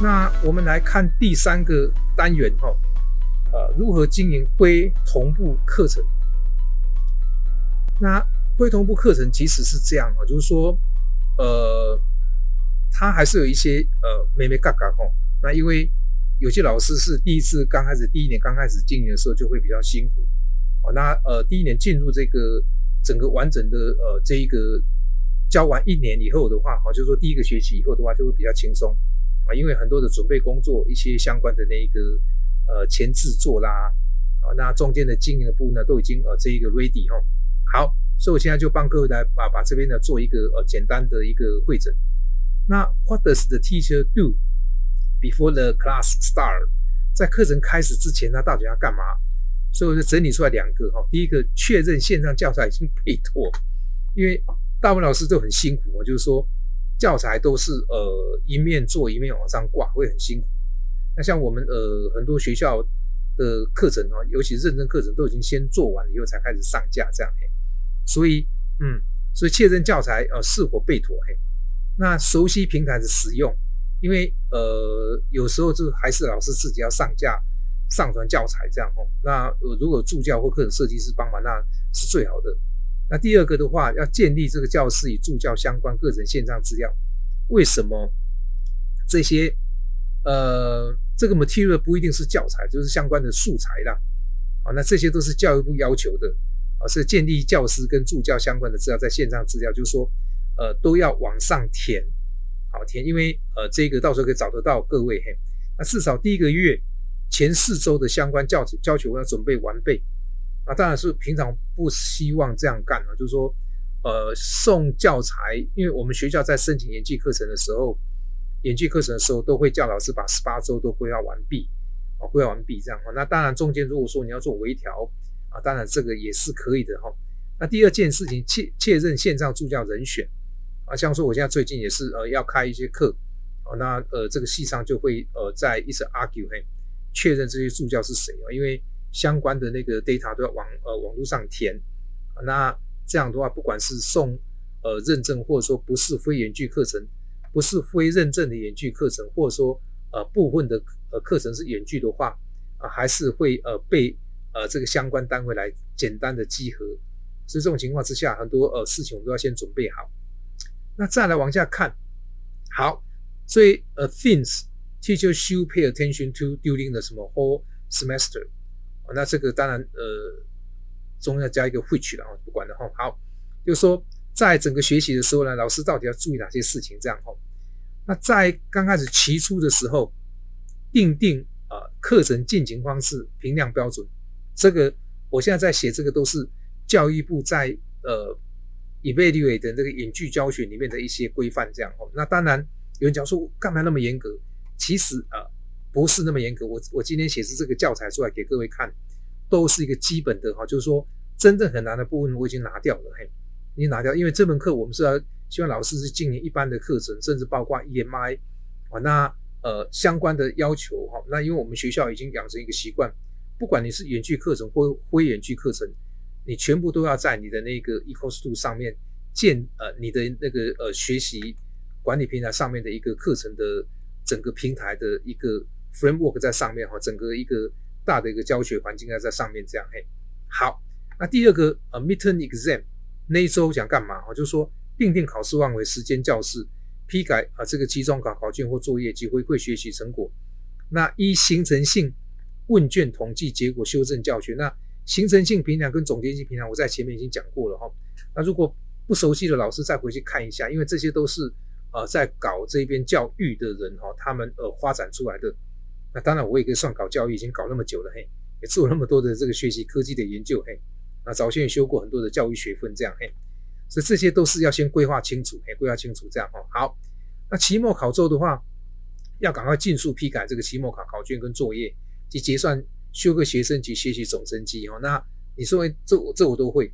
那我们来看第3个单元如何经营非同步课程。那非同步课程其实是这样就是说它还是有一些眉眉角角那因为有些老师是第一年刚开始经营的时候就会比较辛苦那第1年进入这个整个完整的这一个教完1年以后的话就是说第1个学期以后的话就会比较轻松因为很多的准备工作一些相关的那一个前制作啦那中间的经营的部分呢都已经这一个 ready 好，所以我现在就帮各位来把这边呢做一个简单的一个汇整。那 What does the teacher do before the class start？ 在课程开始之前他到底要干嘛？所以我就整理出来2个第一个，确认线上教材已经备妥，因为大部分老师都很辛苦就是说教材都是一面做一面往上挂，会很辛苦。那像我们很多学校的课程尤其认证课程都已经先做完了以后才开始上架这样所以确认教材是否备妥那熟悉平台的使用，因为有时候就还是老师自己要上架上传教材这样那如果助教或课程设计师帮忙那是最好的。那第2个的话，要建立这个教师与助教相关课程线上资料。为什么这些这个 material 不一定是教材，就是相关的素材啦那这些都是教育部要求的是建立教师跟助教相关的资料在线上资料，就是说都要往上填因为这个到时候可以找得到各位那至少第1个月前4周的相关教学要准备完备当然是平常不希望这样干就是说送教材，因为我们学校在申请研究课程的时候都会叫老师把18周都规划完毕这样那当然中间如果说你要做微调当然这个也是可以的那第2件事情，确认线上助教人选像说我现在最近也是要开一些课那这个系上就会在一直 argue 确认这些助教是谁因为相关的那个 data 都要网络上填那这样的话不管是送认证或者说不是非远距课程，不是非认证的远距课程，或者说部分的课程是远距的话还是会被这个相关单位来简单的稽核。所以这种情况之下很多事情我们都要先准备好。那再来往下看，好，所以things teacher should pay attention to during the 什么 whole semester那这个当然中要加一个 which 了不管了好，就是说在整个学习的时候呢，老师到底要注意哪些事情这样那在刚开始期初的时候订定课程进行方式评量标准，这个我现在在写这个都是教育部在evaluate 的这个远距教学里面的一些规范这样那当然有人讲说干嘛那么严格，其实不是那么严格，我今天写是这个教材出来给各位看，都是一个基本的就是说真正很难的部分我已经拿掉了已经拿掉，因为这门课我们是要希望老师是经营一般的课程，甚至包括 EMI 那相关的要求那因为我们学校已经养成一个习惯，不管你是远距课程或非远距课程，你全部都要在你的那个 EcoStu 上面建你的那个学习管理平台上面的一个课程的整个平台的一个 framework 在上面整个一个大的一个教学环境在上面这样好，那第2个midterm exam 那一周想干嘛就是说订定考试范围、时间、教室，批改这个期中考考卷或作业及回馈学习成果。那依形成性问卷统计结果修正教学。那形成性评量跟总结性评量我在前面已经讲过了那如果不熟悉的老师再回去看一下，因为这些都是在搞这边教育的人他们发展出来的。那当然我也可以算搞教育已经搞那么久了也做了那么多的这个学习科技的研究那早先也修过很多的教育学分这样所以这些都是要先规划清楚这样好，那期末考周的话要赶快尽速批改这个期末考考卷跟作业及结算修课学生及学习总成绩那你说这我都会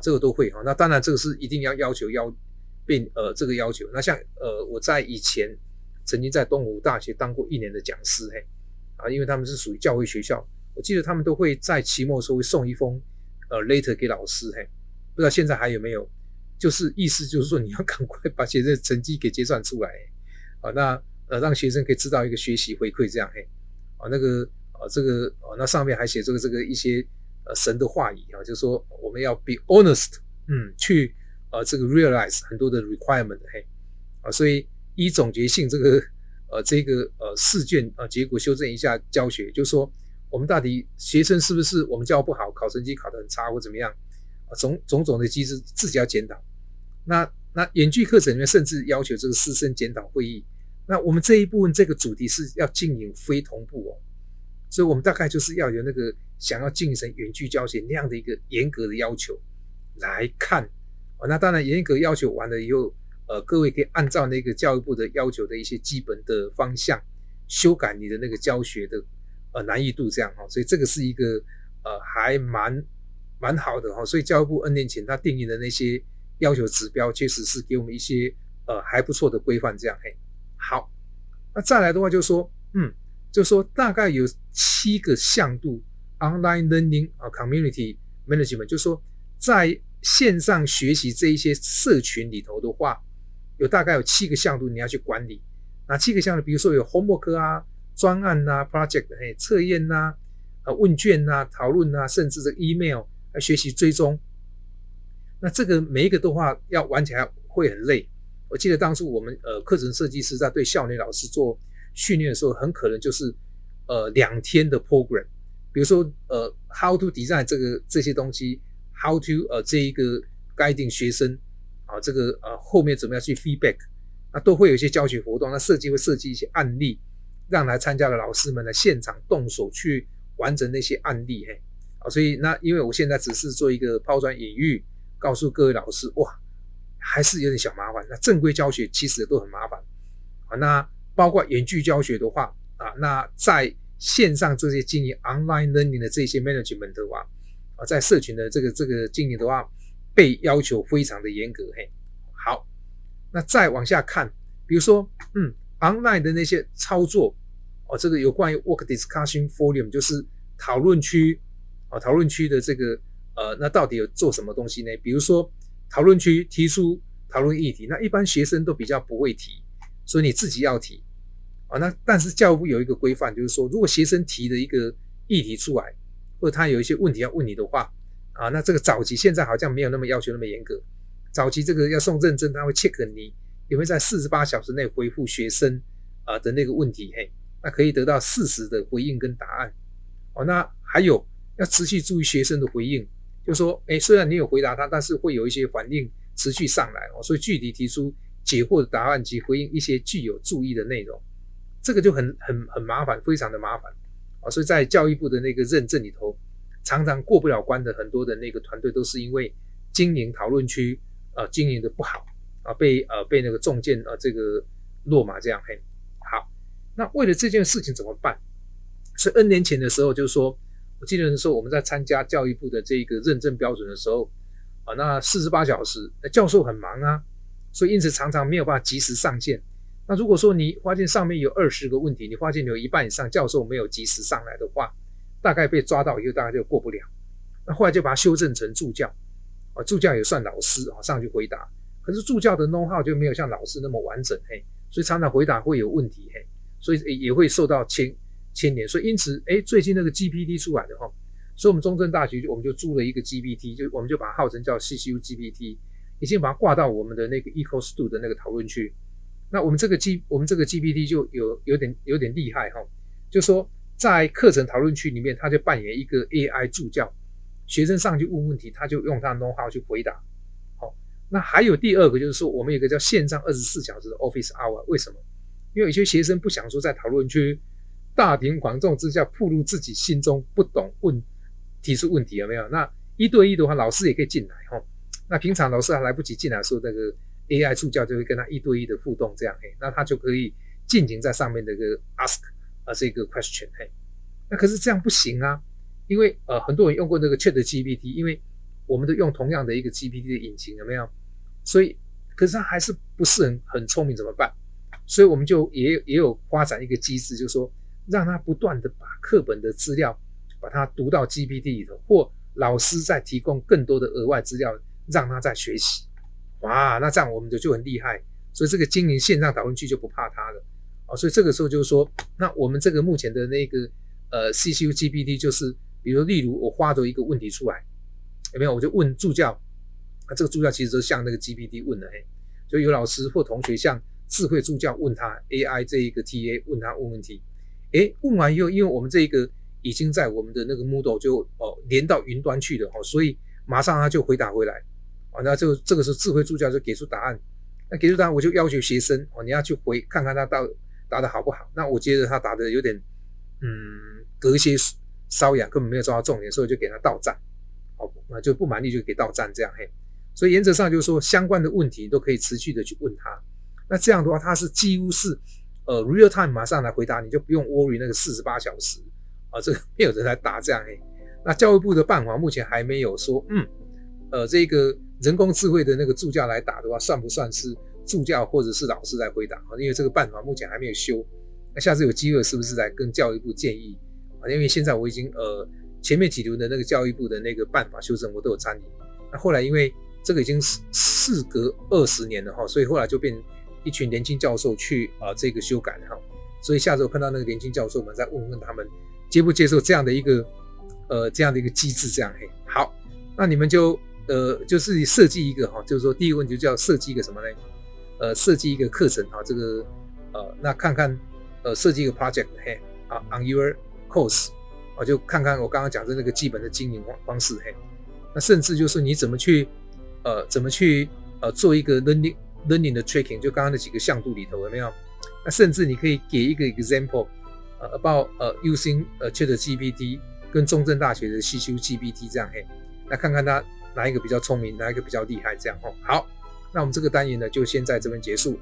这个都会那当然这个是一定要要求这个要求。那像我在以前曾经在东吴大学当过1年的讲师因为他们是属于教会学校，我记得他们都会在期末的时候会送一封letter 给老师不知道现在还有没有，就是意思就是说你要赶快把学生的成绩给结算出来那让学生可以知道一个学习回馈这样嘿，那上面还写这个一些神的话语就是说我们要 be honest， 去这个 realize 很多的 requirement 嘿，所以以总结性这个试卷结果修正一下教学，就是说我们到底学生是不是我们教不好，考成绩考得很差或怎么样，种种的机制自己要检讨。那远距课程里面甚至要求这个师生检讨会议。那我们这一部分这个主题是要经营非同步所以我们大概就是要有那个想要进行远距教学那样的一个严格的要求来看。那当然严格要求完了以后，各位可以按照那个教育部的要求的一些基本的方向修改你的那个教学的难易度这样所以这个是一个还蛮好的所以教育部 N 年前他定义的那些要求指标确实是给我们一些还不错的规范这样嘿。好，那再来的话就是说大概有7个向度 online learning community management， 就是说在线上学习这一些社群里头的话，大概有7个向度你要去管理。哪7个向度？比如说有 homework 啊、专案啊、project 测验啊、问卷啊、讨论啊，甚至这 email 学习追踪。那这个每一个的话要玩起来会很累。我记得当初我们课程设计师在对校内老师做训练的时候，很可能就是2天的 program， 比如说how to design 这些东西 ，how to这一个 guiding 学生这个后面怎么样去 feedback， 那都会有一些教学活动，那会设计一些案例，让来参加的老师们来现场动手去完成那些案例所以那因为我现在只是做一个抛砖引玉，告诉各位老师哇。还是有点小麻烦，那正规教学其实都很麻烦那包括远距教学的话那在线上这些经营 online learning 的这些 management 的话在社群的这个经营的话，被要求非常的严格好，那再往下看，比如说online 的那些操作这个有关于 work discussion forum， 就是讨论区的这个那到底有做什么东西呢？比如说讨论区提出讨论议题，那一般学生都比较不会提，所以你自己要提那但是教育部有一个规范，就是说如果学生提的一个议题出来，或者他有一些问题要问你的话那这个早期现在好像没有那么要求那么严格，早期这个要送认证，他会 check 你有没有在48小时内回复学生的那个问题那可以得到适时的回应跟答案那还有要持续注意学生的回应，就是说虽然你有回答他，但是会有一些反应持续上来所以具体提出解惑的答案及回应一些具有注意的内容，这个就很麻烦，非常的麻烦所以在教育部的那个认证里头，常常过不了关的很多的那个团队都是因为经营讨论区经营的不好被那个中箭这个落马这样好，那为了这件事情怎么办？所以 N 年前的时候就是说，我记得那时候我们在参加教育部的这个认证标准的时候那48小时教授很忙所以因此常常没有办法及时上线。那如果说你发现上面有20个问题，你发现有一半以上教授没有及时上来的话，大概被抓到以后大概就过不了。那后来就把它修正成助教助教也算老师上去回答，可是助教的 know how 就没有像老师那么完整所以常常回答会有问题所以也会受到牵连。所以因此最近那个 GPT 出来的所以我们中正大学我们就租了一个 GPT， 我们就把它号称叫 CCU GPT， 已经把它挂到我们的那个 EcoStu 的那个讨论区。那我们这个 GPT 就有点厉害就是说在课程讨论区里面，它就扮演一个 AI 助教，学生上去问问题，他就用他的 know how 去回答那还有第二个就是说，我们有一个叫线上24小时的 Office Hour。 为什么？因为有些学生不想说在讨论区大庭广众之下暴露自己心中不懂提出问题，有没有？那1对1的话，老师也可以进来那平常老师还来不及进来的时候，那个 AI 助教就会跟他1对1的互动这样那他就可以尽情在上面的一个 ask 这个 question 那可是这样不行因为很多人用过那个 ChatGPT， 因为我们都用同样的一个 GPT 的引擎，有没有？所以可是他还是不是很聪明，怎么办？所以我们就也有发展一个机制，就是说让他不断的把课本的资料把它读到 GPT 里头，或老师再提供更多的额外资料让他再学习。哇，那这样我们就很厉害，所以这个经营线上讨论区就不怕他了所以这个时候就是说，那我们这个目前的那个CCU GPT 就是，比如例如我画的一个问题出来，有没有？我就问助教，那这个助教其实就像那个 GPT 问的，就有老师或同学向智慧助教问他 AI 这一个 TA 问他问问题，问完以后，因为我们这一个已经在我们的那个 Moodle 就连到云端去了，所以马上他就回答回来，那这个时候智慧助教就给出答案，那给出答案我就要求学生你要去看看他答得好不好，那我觉得他答得有点隔靴搔痒，根本没有抓到重点，所以就给他倒赞，那就不满意就给倒赞这样，所以原则上就是说相关的问题都可以持续的去问他，那这样的话他是几乎是real time 马上来回答，你就不用 worry 那个48小时这个没有人来答这样，那教育部的办法目前还没有说这个人工智慧的那个助教来答的话，算不算是助教或者是老师来回答，因为这个办法目前还没有修，那下次有机会是不是来跟教育部建议，因为现在我已经前面几轮的那个教育部的那个办法修正我都有参与，那后来因为这个已经事隔20年了所以后来就变一群年轻教授去这个修改了所以下周碰到那个年轻教授们再问问他们接不接受这样的一个机制这样好，那你们就是设计一个就是说第一个问题就叫设计一个什么呢？设计一个课程这个那看看设计一个 project on your course 就看看我刚刚讲的那个基本的经营方式那甚至就是你怎么去做一个 learning 的 tracking， 就刚刚那几个向度里头有没有？那甚至你可以给一个 example about using ChatGPT 跟中正大学的 CCU GPT 这样那看看他哪一个比较聪明，哪一个比较厉害这样好，那我们这个单元呢就先在这边结束。